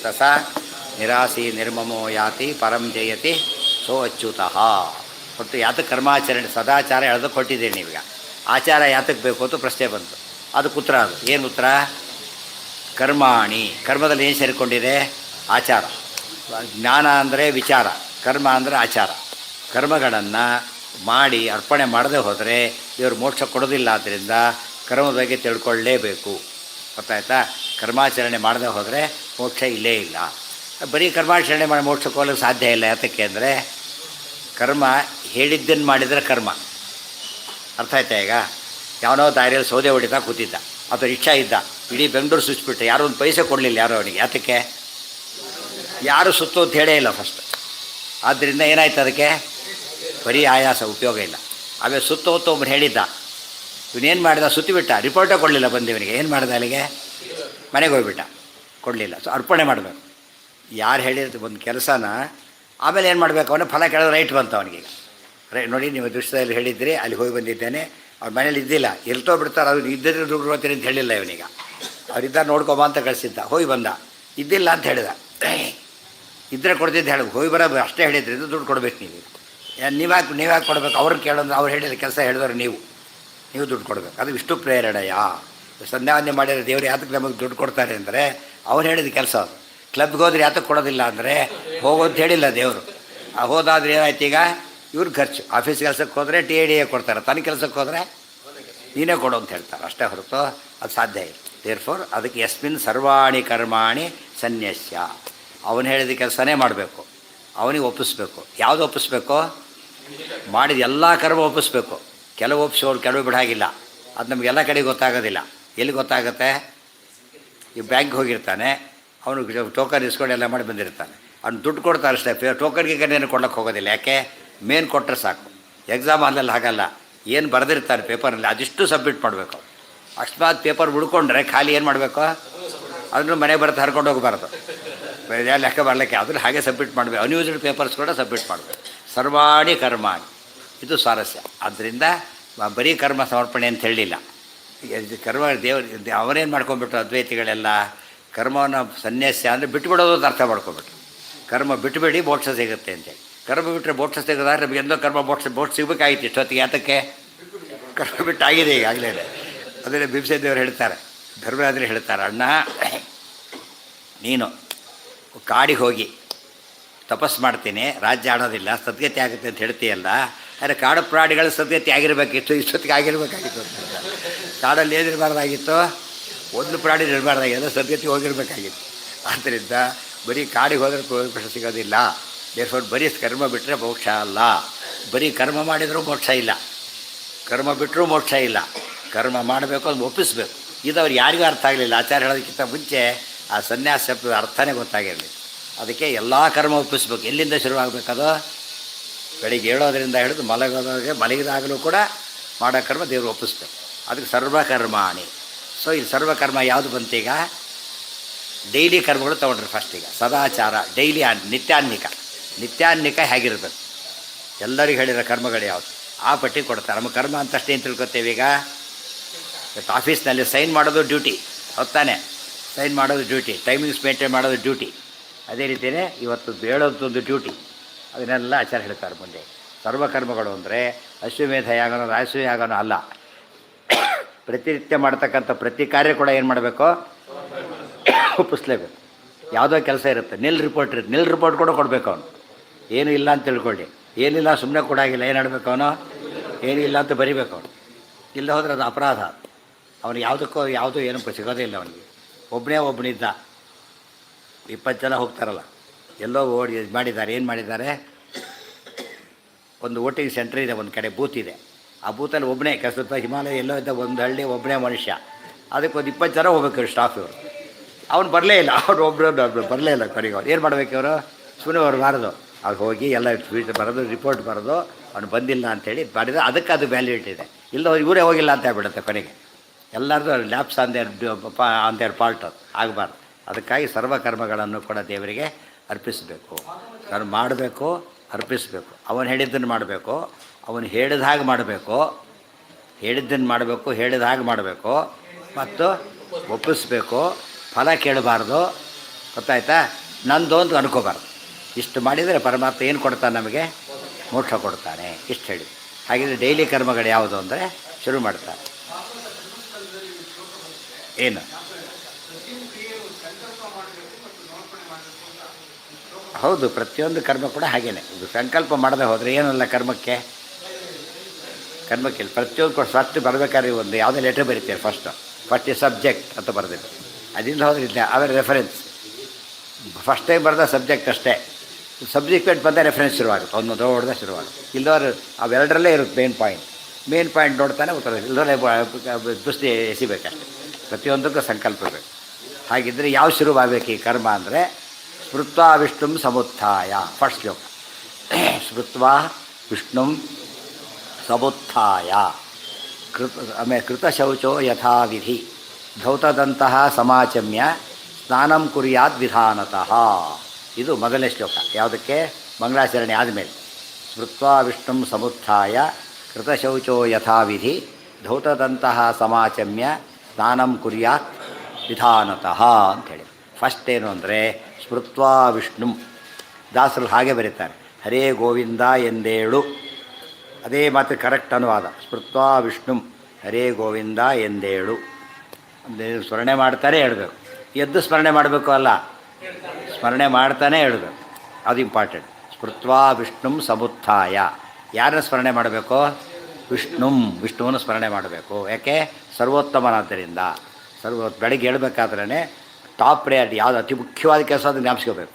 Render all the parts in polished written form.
ಯಸ್ತಸ ನಿರಾಸಿ ನಿರ್ಮಮೋ ಯಾತಿ ಪರಂ ಜಯತಿ ಸೋ ಅಚ್ಯುತಃ. ಮತ್ತು ಯಾತಕ್ಕೆ ಕರ್ಮಾಚರಣೆ ಸದಾಚಾರ ಹೇಳೋದಕ್ಕೆ ಕೊಟ್ಟಿದ್ದೀನಿ ನೀವೀಗ. ಆಚಾರ ಯಾತಕ್ಕೆ ಬೇಕು ಅಂತ ಪ್ರಶ್ನೆ ಬಂತು. ಅದಕ್ಕೆ ಉತ್ತರ ಅದು ಏನು ಉತ್ತರ? ಕರ್ಮಾಣಿ, ಕರ್ಮದಲ್ಲಿ ಏನು ಸೇರಿಕೊಂಡಿದೆ? ಆಚಾರ. ಜ್ಞಾನ ಅಂದರೆ ವಿಚಾರ, ಕರ್ಮ ಅಂದರೆ ಆಚಾರ. ಕರ್ಮಗಳನ್ನು ಮಾಡಿ ಅರ್ಪಣೆ ಮಾಡದೆ ಹೋದರೆ ಇವರು ಮೋಕ್ಷ ಕೊಡೋದಿಲ್ಲ. ಆದ್ದರಿಂದ ಕರ್ಮದ ಬಗ್ಗೆ ತಿಳ್ಕೊಳ್ಳೇಬೇಕು. ಗೊತ್ತಾಯ್ತಾ? ಕರ್ಮಾಚರಣೆ ಮಾಡದೆ ಹೋದರೆ ಮೋಕ್ಷ ಇಲ್ಲೇ ಇಲ್ಲ. ಬರೀ ಕರ್ಮಾಚರಣೆ ಮಾಡಿ ಮೋಕ್ಷಕ್ಕೆ ಹೋಗಲಿಕ್ಕೆ ಸಾಧ್ಯ ಇಲ್ಲ. ಯಾತಕ್ಕೆ ಅಂದರೆ ಕರ್ಮ ಹೇಳಿದ್ದನ್ನು ಮಾಡಿದರೆ ಕರ್ಮ. ಅರ್ಥ ಆಯ್ತಾ? ಈಗ ಯಾವನೋ ದಾರಿಯಲ್ಲಿ ಸೌದೆ ಹೊಡಿತಾ ಕೂತಿದ್ದ, ಅಥವಾ ರಿಕ್ಷಾ ಇದ್ದ, ಇಡೀ ಬೆಂಗಳೂರು ಸುಚ್ಚಿಬಿಟ್ಟೆ, ಯಾರು ಒಂದು ಪೈಸೆ ಕೊಡಲಿಲ್ಲ ಯಾರೋ ಅವನಿಗೆ. ಯಾತಕ್ಕೆ? ಯಾರು ಸುತ್ತು ಅಂತ ಹೇಳೇ ಇಲ್ಲ ಫಸ್ಟ್. ಆದ್ದರಿಂದ ಏನಾಯ್ತು ಅದಕ್ಕೆ? ಬರೀ ಆಯಾಸ, ಉಪಯೋಗ ಇಲ್ಲ. ಆಮೇಲೆ ಸುತ್ತ ಹೊತ್ತು ಒಬ್ಬನು ಹೇಳಿದ್ದ, ಇವನೇನು ಮಾಡಿದ? ಸುತ್ತಿಬಿಟ್ಟ, ರಿಪೋರ್ಟೇ ಕೊಡಲಿಲ್ಲ ಬಂದಿವನಿಗೆ. ಏನು ಮಾಡಿದ? ಅಲ್ಲಿಗೆ ಮನೆಗೆ ಹೋಗ್ಬಿಟ್ಟ, ಕೊಡಲಿಲ್ಲ. ಸೊ ಅರ್ಪಣೆ ಮಾಡಬೇಕು. ಯಾರು ಹೇಳಿದ ಒಂದು ಕೆಲಸನ ಆಮೇಲೆ ಏನು ಮಾಡಬೇಕು? ಅವನೇ ಫಲ ಕೇಳೋದು ರೈಟ್ ಬಂತು ಅವನಿಗೆ. ನೋಡಿ, ನೀವು ದೃಶ್ಯದಲ್ಲಿ ಹೇಳಿದ್ರಿ, ಅಲ್ಲಿ ಹೋಗಿ ಬಂದಿದ್ದೇನೆ, ಅವ್ರ ಮನೇಲಿ ಇದ್ದಿಲ್ಲ, ಎಲ್ತೋ ಬಿಡ್ತಾರೆ, ಅವ್ರು ಇದ್ದರೆ ದುಡ್ಡು ಹೋಗ್ತೀನಿ ಅಂತ ಹೇಳಿಲ್ಲ ಇವನೀಗ. ಅವ್ರಿದ್ದಾರೆ ನೋಡ್ಕೊಬ ಅಂತ ಕಳಿಸಿದ್ದ, ಹೋಗಿ ಬಂದ, ಇದ್ದಿಲ್ಲ ಅಂತ ಹೇಳಿದ. ಇದ್ದರೆ ಕೊಡ್ತಿದ್ದು ಹೇಳಿ, ಹೋಗಿ ಬರೋ ಅಷ್ಟೇ ಹೇಳಿದ್ರಿಂದ ದುಡ್ಡು ಕೊಡಬೇಕು ನೀವು. ನೀವ್ಯಾಕೆ ಕೊಡಬೇಕು? ಅವ್ರನ್ನ ಕೇಳೋದು, ಅವ್ರು ಹೇಳಿದ ಕೆಲಸ ಹೇಳಿದವರು ನೀವು ದುಡ್ಡು ಕೊಡಬೇಕು. ಅದು ವಿಷ್ಣು ಪ್ರೇರಣೆಯ. ಸಂಧ್ಯಾವಂದನೆ ಮಾಡಿದರೆ ದೇವರು ಯಾತಕ್ಕೆ ನಮಗೆ ದುಡ್ಡು ಕೊಡ್ತಾರೆ ಅಂದರೆ ಅವ್ರು ಹೇಳಿದ ಕೆಲಸ ಅದು. ಕ್ಲಬ್ಗೆ ಹೋದ್ರೆ ಯಾತಕ್ಕೆ ಕೊಡೋದಿಲ್ಲ ಅಂದರೆ ಹೋಗೋದು ಹೇಳಿಲ್ಲ ದೇವರು. ಹೋದಾದ್ರೆ ಏನಾಯ್ತು? ಈಗ ಇವ್ರ ಖರ್ಚು. ಆಫೀಸ್ ಕೆಲಸಕ್ಕೆ ಹೋದರೆ TIDA ಕೊಡ್ತಾರೆ, ತನ್ನ ಕೆಲಸಕ್ಕೆ ಹೋದರೆ ನೀನೇ ಕೊಡು ಅಂತ ಹೇಳ್ತಾರೆ. ಅಷ್ಟೇ ಹೊರತು ಅದು ಸಾಧ್ಯ ಇಲ್ಲ. ದೇರ್ಫೋರ್ ಅದಕ್ಕೆ ಯಸ್ಮಿನ್ ಸರ್ವಾಣಿ ಕರ್ಮಾಣಿ ಸನ್ಯಸ್ಯ. ಅವನು ಹೇಳಿದ ಕೆಲಸನೇ ಮಾಡಬೇಕು, ಅವನಿಗೆ ಒಪ್ಪಿಸ್ಬೇಕು. ಯಾವುದು ಒಪ್ಪಿಸ್ಬೇಕು? ಮಾಡಿದ ಎಲ್ಲ ಕರ್ಮ ಒಪ್ಪಿಸ್ಬೇಕು. ಕೆಲವು ಒಪ್ಪಿಸೋರು ಕೆಲವು ಬಿಡಾಗಿಲ್ಲ. ಅದು ನಮಗೆಲ್ಲ ಕಡೆ ಗೊತ್ತಾಗೋದಿಲ್ಲ. ಎಲ್ಲಿ ಗೊತ್ತಾಗುತ್ತೆ? ಈ ಬ್ಯಾಂಕ್ಗೆ ಹೋಗಿರ್ತಾನೆ, ಅವನು ಟೋಕನ್ ಇಸ್ಕೊಂಡು ಎಲ್ಲ ಮಾಡಿ ಬಂದಿರ್ತಾನೆ. ಅವ್ನು ದುಡ್ಡು ಕೊಡ್ತಾರೆ ಅಷ್ಟೇ, ಟೋಕನ್ಗೆ ಏನು ಕೊಡೋಕ್ಕೆ ಹೋಗೋದಿಲ್ಲ. ಯಾಕೆ? ಮೇನ್ ಕೊಟ್ಟರೆ ಸಾಕು. ಎಕ್ಸಾಮ್ ಅಲ್ಲೆಲ್ಲ ಹಾಗಲ್ಲ. ಏನು ಬರೆದಿರ್ತಾರೆ ಪೇಪರಲ್ಲಿ ಅದಿಷ್ಟು ಸಬ್ಮಿಟ್ ಮಾಡಬೇಕು. ಅಕಸ್ಮಾತ್ ಪೇಪರ್ ಉಳ್ಕೊಂಡ್ರೆ ಖಾಲಿ ಏನು ಮಾಡಬೇಕು? ಅದನ್ನು ಮನೆಗೆ ಬರುತ್ತೆ, ಹರ್ಕೊಂಡು ಹೋಗಬಾರ್ದು. ಲೆಕ್ಕ ಬರಲಿಕ್ಕೆ ಅದನ್ನು ಹಾಗೆ ಸಬ್ಮಿಟ್ ಮಾಡಬೇಕು. ಅನ್ಯೂಸ್ಡ್ ಪೇಪರ್ಸ್ ಕೂಡ ಸಬ್ಮಿಟ್ ಮಾಡಬೇಕು. ಸರ್ವಾಣಿ ಕರ್ಮಾಣಿ, ಇದು ಸ್ವಾರಸ್ಯ. ಆದ್ದರಿಂದ ಬರೀ ಕರ್ಮ ಸಮರ್ಪಣೆ ಅಂತ ಹೇಳಲಿಲ್ಲ. ಕರ್ಮ ದೇವರು ಅವರೇನು ಮಾಡ್ಕೊಂಡ್ಬಿಟ್ರು ಅದ್ವೈತಿಗಳೆಲ್ಲ? ಕರ್ಮವನ್ನು ಸನ್ಯಾಸ್ಯ ಅಂದರೆ ಬಿಟ್ಟುಬಿಡೋದು ಅಂತ ಅರ್ಥ ಮಾಡ್ಕೊಬಿಟ್ರು. ಕರ್ಮ ಬಿಟ್ಟುಬಿಡಿ ಮೋಕ್ಷ ಸಿಗುತ್ತೆ ಅಂತೇಳಿ. ಕರ್ಮ ಬಿಟ್ಟರೆ ಮೋಕ್ಷ ಸಿಗೋದಾದ್ರೆ ನಮಗೆ ಎಂದೋ ಕರ್ಮ ಮೋಕ್ಷ ಸಿಗಬೇಕಾಗಿತ್ತು ಇಷ್ಟೊತ್ತಿಗೆ. ಯಾತಕ್ಕೆ? ಕರ್ಮ ಬಿಟ್ಟಾಗಿದೆ ಈಗಾಗಲೇ. ಅದನ್ನೇ ಬಿಂಸೆ ದೇವರು ಹೇಳ್ತಾರೆ, ಧರ್ಮರಾಜರು ಹೇಳ್ತಾರೆ, ಅಣ್ಣ ನೀನು ಕಾಡಿಗೆ ಹೋಗಿ ತಪಸ್ಸು ಮಾಡ್ತೀನಿ, ರಾಜ್ಯ ಆಡೋದಿಲ್ಲ, ಸದ್ಗತಿ ಆಗುತ್ತೆ ಅಂತ ಹೇಳ್ತೀಯಲ್ಲ, ಆದರೆ ಕಾಡು ಪ್ರಾಣಿಗಳು ಸದ್ಗತಿ ಆಗಿರಬೇಕಿತ್ತು, ಇಷ್ಟೊತ್ತಿಗೆ ಆಗಿರಬೇಕಾಗಿತ್ತು ಅಂತ. ಕಾಡಲ್ಲಿ ಏನಿರಬಾರ್ದಾಗಿತ್ತು? ಒಂದು ಪ್ರಾಣಿ ಇರಬಾರ್ದಾಗಿಲ್ಲ, ಸದ್ಗತಿ ಹೋಗಿರಬೇಕಾಗಿತ್ತು. ಆದ್ದರಿಂದ ಬರೀ ಕಾಡಿಗೆ ಹೋದರೆ ಮೋಕ್ಷ ಸಿಗೋದಿಲ್ಲ. ದೇರ್ಫೋರ್ ಬರೀ ಕರ್ಮ ಬಿಟ್ಟರೆ ಮೋಕ್ಷ ಅಲ್ಲ. ಬರೀ ಕರ್ಮ ಮಾಡಿದರೂ ಮೋಕ್ಷ ಇಲ್ಲ, ಕರ್ಮ ಬಿಟ್ಟರೂ ಮೋಕ್ಷ ಇಲ್ಲ. ಕರ್ಮ ಮಾಡಬೇಕು, ಅದು ಒಪ್ಪಿಸ್ಬೇಕು. ಇದು ಅವ್ರು ಯಾರಿಗೂ ಅರ್ಥ ಆಗಲಿಲ್ಲ. ಆಚಾರ ಹೇಳೋದಕ್ಕಿಂತ ಮುಂಚೆ ಆ ಸನ್ಯಾಸ ಶಬ್ದದ ಅರ್ಥನೇ ಗೊತ್ತಾಗಿರಲಿಲ್ಲ. ಅದಕ್ಕೆ ಎಲ್ಲ ಕರ್ಮ ಒಪ್ಪಿಸ್ಬೇಕು. ಎಲ್ಲಿಂದ ಶುರುವಾಗಬೇಕದು? ಬೆಳಿಗ್ಗೆ ಹೇಳೋದ್ರಿಂದ ಹಿಡಿದು ಮಲಗಿದಾಗಲೂ ಕೂಡ ಮಾಡೋ ಕರ್ಮ ದೇವರು ಒಪ್ಪಿಸ್ಬೇಕು. ಅದಕ್ಕೆ ಸರ್ವಕರ್ಮಾಣಿ. ಸೊ ಇಲ್ಲಿ ಸರ್ವಕರ್ಮ ಯಾವುದು ಬಂತೀಗ? ಡೈಲಿ ಕರ್ಮಗಳು ತೊಗೊಂಡ್ರೆ ಫಸ್ಟಿಗೆ ಸದಾಚಾರ, ಡೈಲಿ ನಿತ್ಯಾನ್ನಿಕ ಹೇಗಿರ್ಬೇಕು, ಎಲ್ಲರಿಗೂ ಹೇಳಿರೋ ಕರ್ಮಗಳು ಯಾವುದು ಆ ಪಟ್ಟಿ ಕೊಡ್ತಾರೆ. ನಮ್ಮ ಕರ್ಮ ಅಂತಷ್ಟೇ ಏನು ತಿಳ್ಕೊತೇವೆ. ಈಗ ಆಫೀಸ್ನಲ್ಲಿ ಸೈನ್ ಮಾಡೋದು ಡ್ಯೂಟಿ, ಹೊತ್ತಾನೆ ಸೈನ್ ಮಾಡೋದು ಡ್ಯೂಟಿ, ಟೈಮಿಂಗ್ಸ್ ಮೇಂಟೈನ್ ಮಾಡೋದು ಡ್ಯೂಟಿ. ಅದೇ ರೀತಿಯೇ ಇವತ್ತು ಹೇಳೋದೊಂದು ಡ್ಯೂಟಿ. ಅದನ್ನೆಲ್ಲ ಆಚಾರ ಹೇಳ್ತಾರೆ ಮುಂದೆ. ಸರ್ವಕರ್ಮಗಳು ಅಂದರೆ ಅಶ್ವಮೇಧ ಯಾಗನೋ ರಾಜಸೂಯ ಯಾಗನೋ ಅಲ್ಲ. ಪ್ರತಿನಿತ್ಯ ಮಾಡ್ತಕ್ಕಂಥ ಪ್ರತಿ ಕಾರ್ಯ ಕೂಡ ಏನು ಮಾಡಬೇಕು? ಒಪ್ಪಿಸ್ಲೇಬೇಕು. ಯಾವುದೋ ಕೆಲಸ ಇರುತ್ತೆ, ನಿಲ್ ರಿಪೋರ್ಟ್ ಕೂಡ ಕೊಡಬೇಕು ಅವನು. ಏನೂ ಇಲ್ಲ ಅಂತ ತಿಳ್ಕೊಳ್ಳಿ, ಏನಿಲ್ಲ ಸುಮ್ಮನೆ ಕೊಡಾಗಿಲ್ಲ, ಏನು ಮಾಡಬೇಕು ಅವನು? ಏನಿಲ್ಲ ಅಂತ ಬರಿಬೇಕು ಅವನು. ಇಲ್ಲ ಹೋದರೆ ಅದು ಅಪರಾಧ. ಅವನು ಯಾವುದೂ ಏನೂ ಸಿಗೋದೇ ಇಲ್ಲ ಅವನಿಗೆ. ಒಬ್ಬನಿದ್ದ, 20 ಜನ ಹೋಗ್ತಾರಲ್ಲ, ಎಲ್ಲೋ ಓಡಿ ಮಾಡಿದ್ದಾರೆ. ಏನು ಮಾಡಿದ್ದಾರೆ? ಒಂದು ವೋಟಿಂಗ್ ಸೆಂಟ್ರ್ ಇದೆ, ಒಂದು ಕಡೆ ಬೂತ್ ಇದೆ. ಆ ಬೂತಲ್ಲಿ ಒಬ್ಬನೇ ಸ್ವಲ್ಪ ಹಿಮಾಲಯ ಎಲ್ಲೋ ಇದ್ದ ಒಂದು ಹಳ್ಳಿ, ಒಬ್ಬನೇ ಮನುಷ್ಯ. ಅದಕ್ಕೆ ಒಂದು 20 ಜನ ಹೋಗ್ಬೇಕು ಸ್ಟಾಫ್. ಇವರು ಅವ್ನು ಬರಲೇ ಇಲ್ಲ, ಒಬ್ಬರು ಬರಲೇ ಇಲ್ಲ. ಕೊನೆಗೆ ಅವ್ರು ಏನು ಮಾಡಬೇಕು? ಇವರು ಸುಮ್ಮನೆ ಬರಬಾರ್ದು. ಅವ್ರು ಹೋಗಿ ಎಲ್ಲ ಬರೋದು, ರಿಪೋರ್ಟ್ ಬರೋದು, ಅವ್ನು ಬಂದಿಲ್ಲ ಅಂಥೇಳಿ ಮಾಡಿದರೆ ಅದಕ್ಕೆ ಅದು ವ್ಯಾಲಿಡಿಟಿ ಇದೆ. ಇಲ್ಲ ಇವರೇ ಹೋಗಿಲ್ಲ ಅಂತ ಹೇಳ್ಬಿಡುತ್ತೆ ಕೊನೆಗೆ. ಎಲ್ಲರದು ಲ್ಯಾಪ್ಸ್ ಆನ್ ದೇರ್ ಪಾರ್ಟ್. ಅದು ಆಗಬಾರ್ದು. ಅದಕ್ಕಾಗಿ ಸರ್ವಕರ್ಮಗಳನ್ನು ಕೂಡ ದೇವರಿಗೆ ಅರ್ಪಿಸಬೇಕು. ನಾನು ಮಾಡಬೇಕು, ಅರ್ಪಿಸಬೇಕು. ಅವನು ಹೇಳಿದ್ದನ್ನು ಮಾಡಬೇಕು, ಅವನು ಹೇಳಿದ ಹಾಗೆ ಮಾಡಬೇಕು, ಹೇಳಿದ್ದನ್ನು ಮಾಡಬೇಕು, ಹೇಳಿದ ಹಾಗೆ ಮಾಡಬೇಕು, ಮತ್ತು ಒಪ್ಪಿಸ್ಬೇಕು. ಫಲ ಕೇಳಬಾರ್ದು, ಗೊತ್ತಾಯ್ತಾ? ನಂದು ಅಂತ ಅನ್ಕೋಬಾರ್ದು. ಇಷ್ಟು ಮಾಡಿದರೆ ಪರಮಾತ್ಮ ಏನು ಕೊಡ್ತಾನೆ ನಮಗೆ? ಮೋಕ್ಷ ಕೊಡ್ತಾನೆ. ಇಷ್ಟು ಹೇಳಿ. ಹಾಗಿದ್ರೆ ಡೈಲಿ ಕರ್ಮಗಳು ಯಾವುದು ಅಂದರೆ ಶುರು ಮಾಡ್ತಾರೆ. ಏನು? ಹೌದು, ಪ್ರತಿಯೊಂದು ಕರ್ಮ ಕೂಡ ಹಾಗೇನೆ. ಇದು ಸಂಕಲ್ಪ ಮಾಡದೆ ಹೋದರೆ ಏನಲ್ಲ ಕರ್ಮಕ್ಕೆ ಪ್ರತಿಯೊಂದು ಕೂಡ ಫಸ್ಟ್ ಬರಬೇಕಾದ್ರೆ ಒಂದು ಯಾವುದೇ ಲೆಟ್ರ್ ಬರೀತೀವಿ ಫಸ್ಟ್ ಈ ಸಬ್ಜೆಕ್ಟ್ ಅಂತ ಬರೆದಿತ್ತು. ಅದರಿಂದ ಹೋದ್ರೆ ಆಮೇಲೆ ರೆಫರೆನ್ಸ್. ಫಸ್ಟ್ ಟೈಮ್ ಬರೆದ ಸಬ್ಜೆಕ್ಟ್ ಅಷ್ಟೇ, ಸಬ್ಜೆಕ್ಟ್ ಬಂದ ರೆಫರೆನ್ಸ್ ಶುರುವಾಗುತ್ತೆ. ಒಂದು ದೊಡ್ಡದ ಶುರುವಾಗುತ್ತೆ. ಇಲ್ಲದವ್ರು ಅವೆರಡರಲ್ಲೇ ಇರುತ್ತೆ ಮೇನ್ ಪಾಯಿಂಟ್ ನೋಡ್ತಾನೆ ಉತ್ತರ. ಇಲ್ಲದಲ್ಲೇ ದೃಷ್ಟಿ ಎಸಿಬೇಕಷ್ಟೆ. ಪ್ರತಿಯೊಂದಕ್ಕೂ ಸಂಕಲ್ಪ ಬೇಕು. ಹಾಗಿದ್ದರೆ ಯಾವ ಶುರುವಾಗಬೇಕು ಈ ಕರ್ಮ ಅಂದರೆ ಸ್ಮೃತ್ವಾ ವಿಷ್ಣುಂ ಸಮುತ್ಥಾಯ. ಫಸ್ಟ್ ಶ್ಲೋಕ. ಸ್ಮೃತ್ವಾ ವಿಷ್ಣುಂ ಸಮುತ್ಥಾಯ ಆಮೇಲೆ ಕೃತಶೌಚೋ ಯಥಾವಿಧಿ ಧೌತದಂತಹ ಸಮಾಚಮ್ಯ ಸ್ನಾನಂ ಕುರ್ಯಾತ್ ವಿಧಾನತಃ. ಇದು ಮೊದಲನೇ ಶ್ಲೋಕ. ಯಾವುದಕ್ಕೆ? ಮಂಗಳಾಚರಣೆ ಆದಮೇಲೆ. ಸ್ಮೃತ್ವಾ ವಿಷ್ಣುಂ ಸಮುತ್ಥಾಯ ಕೃತಶೌಚೋ ಯಥಾವಿಧಿ ಧೌತದಂತಹ ಸಮಾಚಮ್ಯ ಸ್ನಾನಂ ಕುರ್ಯಾತ್ ವಿಧಾನತಃ ಅಂಥೇಳಿ. ಫಸ್ಟ್ ಏನು ಅಂದರೆ ಸ್ಮೃತ್ವಾ ವಿಷ್ಣುಂ. ದಾಸರು ಹಾಗೆ ಬರೀತಾರೆ, ಹರೇ ಗೋವಿಂದ ಎಂದೇಳು. ಅದೇ ಮಾತು ಕರೆಕ್ಟ್ ಅನುವಾದ. ಸ್ಮೃತ್ವಾ ವಿಷ್ಣುಂ ಹರೇ ಗೋವಿಂದ ಎಂದೇಳು. ಸ್ಮರಣೆ ಮಾಡ್ತಾನೆ ಹೇಳಬೇಕು. ಎದ್ದು ಸ್ಮರಣೆ ಮಾಡಬೇಕು ಅಲ್ಲ, ಸ್ಮರಣೆ ಮಾಡ್ತಾನೆ ಹೇಳಬೇಕು. ಅದು ಇಂಪಾರ್ಟೆಂಟ್. ಸ್ಮೃತ್ವಾ ವಿಷ್ಣುಂ ಸಮುತ್ಥಾಯ. ಯಾರನ್ನ ಸ್ಮರಣೆ ಮಾಡಬೇಕು? ವಿಷ್ಣುವನ್ನು ಸ್ಮರಣೆ ಮಾಡಬೇಕು. ಯಾಕೆ? ಸರ್ವೋತ್ತಮನಾದ್ದರಿಂದ. ಬೆಳಗ್ಗೆ ಹೇಳ್ಬೇಕಾದ್ರೇ ಟಾಪ್ ಪ್ರಯಾರಿಟಿ ಯಾವುದು ಅತಿ ಮುಖ್ಯವಾದ ಕೆಲಸ ಅದು ಜ್ಞಾಪಿಸ್ಕೋಬೇಕು.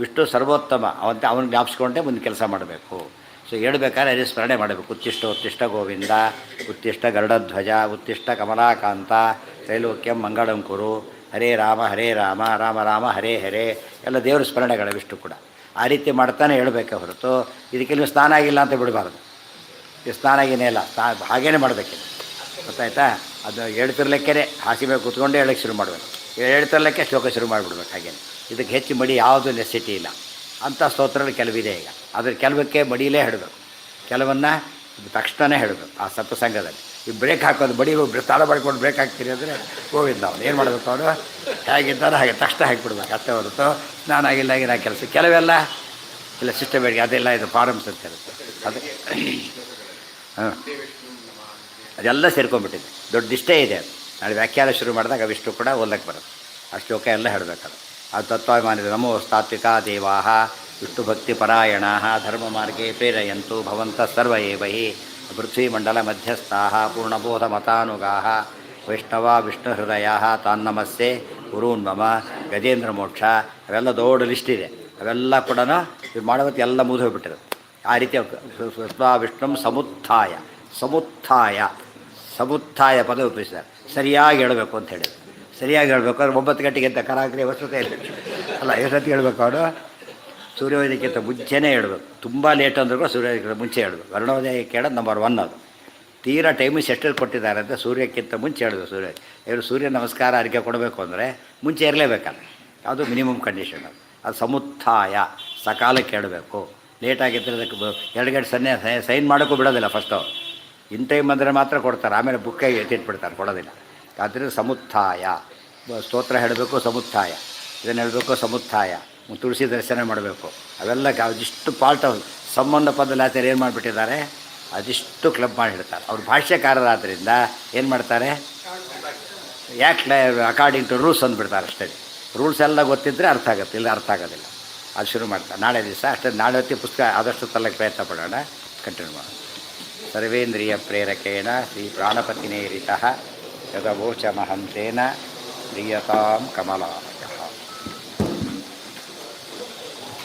ವಿಷ್ಣು ಸರ್ವೋತ್ತಮ ಅವನು ಜ್ಞಾಪಿಸ್ಕೊಂಡೇ ಮುಂದೆ ಕೆಲಸ ಮಾಡಬೇಕು. ಸೊ ಹೇಳ್ಬೇಕಾದ್ರೆ ಅದೇ ಸ್ಮರಣೆ ಮಾಡಬೇಕು. ಉತ್ತಿಷ್ಟ ಗೋವಿಂದ, ಉತ್ತಿಷ್ಟ ಗರುಡಧ್ವಜ, ಉತ್ತಿಷ್ಟ ಕಮಲಾಕಾಂತ, ತ್ರೈಲೋಕ್ಯಂ ಮಂಗಳಂ ಕುರು, ಹರೇ ರಾಮ ರಾಮ ರಾಮ ಹರೇ ಹರೇ. ಎಲ್ಲ ದೇವರ ಸ್ಮರಣೆಗಳು ವಿಷ್ಣು ಕೂಡ. ಆ ರೀತಿ ಮಾಡ್ತಾನೆ ಹೇಳಬೇಕೆ ಹೊರತು ಇದಕ್ಕೆ ನೀವು ಸ್ನಾನ ಆಗಿಲ್ಲ ಅಂತ ಬಿಡಬಾರ್ದು. ಇದು ಸ್ನಾನ ಆಗಿನೇ ಇಲ್ಲ, ಹಾಗೇ ಮಾಡಬೇಕು. ಗೊತ್ತಾಯ್ತಾ? ಅದು ಹೇಳ್ತಿರ್ಲಿಕ್ಕೇ ಹಾಸಿ ಮೇಲೆ ಕೂತ್ಕೊಂಡೇ ಹೇಳೋಕ್ಕೆ ಶುರು ಮಾಡಬೇಕು. ಹೇಳ್ತಿರ್ಲಿಕ್ಕೆ ಶ್ಲೋಕ ಶುರು ಮಾಡಿಬಿಡ್ಬೇಕು. ಹಾಗೇನೆ ಇದಕ್ಕೆ ಹೆಚ್ಚು ಮಡಿ ಯಾವುದೂ ನೆಸಿಟಿ ಇಲ್ಲ. ಅಂಥ ಸ್ತೋತ್ರಗಳು ಕೆಲವಿದೆ. ಈಗ ಅದ್ರ ಕೆಲವಕ್ಕೆ ಮಡಿಯಲ್ಲೇ ಹೇಳಬೇಕು, ಕೆಲವನ್ನು ತಕ್ಷಣವೇ ಹೇಳಬೇಕು. ಆ ಸತ್ಸಂಗದಲ್ಲಿ ಈ ಬ್ರೇಕ್ ಹಾಕೋದು, ಬಡಿ ತಾಳ ಮಾಡ್ಕೊಂಡು ಬ್ರೇಕ್ ಹಾಕ್ತೀರಿ ಅಂದರೆ ಗೋವಿಂದ ಅವನು ಏನು ಮಾಡಬೇಕು? ಅವನು ಹೇಗಿದ್ದಾರೆ ಹಾಗೆ ತಕ್ಷಣ ಹಾಕಿಬಿಡ್ಬೇಕು. ಅಷ್ಟೇ ಹೊರತು ಸ್ನಾನ ಆಗಿಲ್ಲ ಆಗಿನ ಕೆಲಸ ಕೆಲವೆಲ್ಲ ಇಲ್ಲ ಸಿಸ್ಟಮೇಟಿಕ್ ಅದೆಲ್ಲ ಇದು ಫಾರಮ್ಸ್ ಅಂತ ಇರುತ್ತೆ. ಅದು ಹಾಂ, ಅದೆಲ್ಲ ಸೇರ್ಕೊಂಡ್ಬಿಟ್ಟಿದೆ. ದೊಡ್ಡ ಇಷ್ಟೇ ಇದೆ. ಅದು ನಾಳೆ ವ್ಯಾಖ್ಯಾನ ಶುರು ಮಾಡಿದಾಗ ಅವಿಷ್ಟು ಕೂಡ ಓದಕ್ಕೆ ಬರುತ್ತೆ. ಆ ಶ್ಲೋಕ ಎಲ್ಲ ಹೇಳಬೇಕದು. ಅದು ತತ್ವಾಭಿಮಾನಿದ ನಮೋ ಸಾತ್ವಿಕಾ ದೇವಾಃ ವಿಷ್ಣು ಭಕ್ತಿ ಪರಾಯಣಾಃ ಧರ್ಮ ಮಾರ್ಗೇ ಪ್ರೇರಯಂತು ಭವಂತಃ ಸರ್ವ ಏವ ಹಿ ಪೃಥ್ವೀಮಂಡಲ ಮಧ್ಯಸ್ಥಾಃ ಪೂರ್ಣಬೋಧ ಮತಾನುಗಾಃ ವೈಷ್ಣವ ವಿಷ್ಣು ಹೃದಯಾಃ ತಾನ್ನಮಸ್ಸೆ ಗುರೂನ್ ಮಮ ಗಜೇಂದ್ರ ಮೋಕ್ಷ. ಅವೆಲ್ಲ ದೊಡ್ಡ ಲಿಸ್ಟ್ ಇದೆ. ಅವೆಲ್ಲ ಕೂಡ ಇದು ಮಾಡೋದಕ್ಕೆ ಎಲ್ಲ ಮುಗಿದು ಹೋಗ್ಬಿಟ್ಟಿರುತ್ತೆ. ಆ ರೀತಿ ವಿಷ್ಣುಂ ಸಮುತ್ಥಾಯ ಪದ ಉಪಯೋಗಿಸಿದ್ದಾರೆ. ಸರಿಯಾಗಿ ಹೇಳಬೇಕು ಅಂತ ಹೇಳಿದ್ರು. ಸರಿಯಾಗಿ ಹೇಳಬೇಕು ಅಂದ್ರೆ 9 ಗಂಟೆಗೆ ಅಂತ ಕರಾಗ್ರೆ ವಸ್ತುತೆ ಇಲ್ಲ ಅಲ್ಲ, ಎಷ್ಟೊತ್ತಿಗೆ ಹೇಳಬೇಕು? ಅವನು ಸೂರ್ಯೋದಯಕ್ಕಿಂತ ಮುಂಚೆನೇ ಹೇಳಬೇಕು. ತುಂಬ ಲೇಟ್ ಅಂದ್ರೂ ಕೂಡ ಸೂರ್ಯೋದಯಕ್ಕಿಂತ ಮುಂಚೆ ಹೇಳಬೇಕು. ಅರುಣೋದಯಕ್ಕೆ ಹೇಳೋದು ನಂಬರ್ 1 ಅದು. ತೀರಾ ಟೈಮಿಗೆ ಎಷ್ಟಲ್ಲಿ ಕೊಟ್ಟಿದ್ದಾರೆ ಅಂತ ಸೂರ್ಯಕ್ಕಿಂತ ಮುಂಚೆ ಹೇಳೋದು. ಇವರು ಸೂರ್ಯ ನಮಸ್ಕಾರ ಅರ್ಘ್ಯ ಕೊಡಬೇಕು ಅಂದರೆ ಮುಂಚೆ ಇರಲೇಬೇಕಲ್ಲ. ಅದು ಮಿನಿಮಮ್ ಕಂಡೀಷನ್. ಅದು ಸಮುತ್ಥಾಯ ಸಕಾಲಕ್ಕೆ ಹೇಳಬೇಕು. ಲೇಟಾಗಿದ್ದರೆ ಅದಕ್ಕೆ 2 ಗಂಟೆ ಸೈನ್ ಮಾಡೋಕ್ಕೂ ಬಿಡೋದಿಲ್ಲ. ಫಸ್ಟು ಇನ್ ಟೈಮ್ ಅಂದರೆ ಮಾತ್ರ ಕೊಡ್ತಾರೆ, ಆಮೇಲೆ ಬುಕ್ಕಾಗಿ ಎತ್ತಿಟ್ಬಿಡ್ತಾರೆ, ಕೊಡೋದಿಲ್ಲ. ಆದ್ದರಿಂದ ಸಮುತ್ಥಾಯ ಸ್ತೋತ್ರ ಹೇಳಬೇಕು, ಸಮುತ್ಥಾಯ ಇದನ್ನು ಹೇಳಬೇಕು, ಸಮುತ್ಥಾಯ ತುಳಸಿ ದರ್ಶನ ಮಾಡಬೇಕು. ಅವೆಲ್ಲ ಅದಿಷ್ಟು ಪಾರ್ಟ್ ಸಂಬಂಧ ಪದಲಾಚಾರ್ಯ ಏನು ಮಾಡಿಬಿಟ್ಟಿದ್ದಾರೆ, ಅದಿಷ್ಟು ಕ್ಲಬ್ ಮಾಡಿ ಹೇಳ್ತಾರೆ. ಅವ್ರು ಭಾಷ್ಯಕಾರರಾದ್ದರಿಂದ ಏನು ಮಾಡ್ತಾರೆ, ಯಾಕೆ ಅಕಾರ್ಡಿಂಗ್ ಟು ರೂಲ್ಸ್ ಅಂದ್ಬಿಡ್ತಾರೆ ಅಷ್ಟೇ. ರೂಲ್ಸ್ ಎಲ್ಲ ಗೊತ್ತಿದ್ದರೆ ಅರ್ಥ ಆಗುತ್ತೆ, ಇಲ್ಲ ಅರ್ಥ ಆಗೋದಿಲ್ಲ. ಅದು ಶುರು ಮಾಡ್ತಾರೆ. ನಾಳೆ ದಿವಸ ಅಷ್ಟೇ. ನಾಳೆ ಹೊತ್ತಿಗೆ ಪುಸ್ತಕ ಆದಷ್ಟು ತಲ್ಲಕ್ಕೆ ಪ್ರಯತ್ನ ಪಡೋಣ. ಕಂಟಿನ್ಯೂ ಮಾಡೋಣ. ಸರ್ವೇಂದ್ರಿಯ ಪ್ರೇರಕೇಣ ಶ್ರೀ ಪ್ರಾಣಪತಿನೇರಿತಃ ಯದವೋಚಮಹಂತೇನ ಪ್ರಿಯತಾಂ ಕಮಲಾ.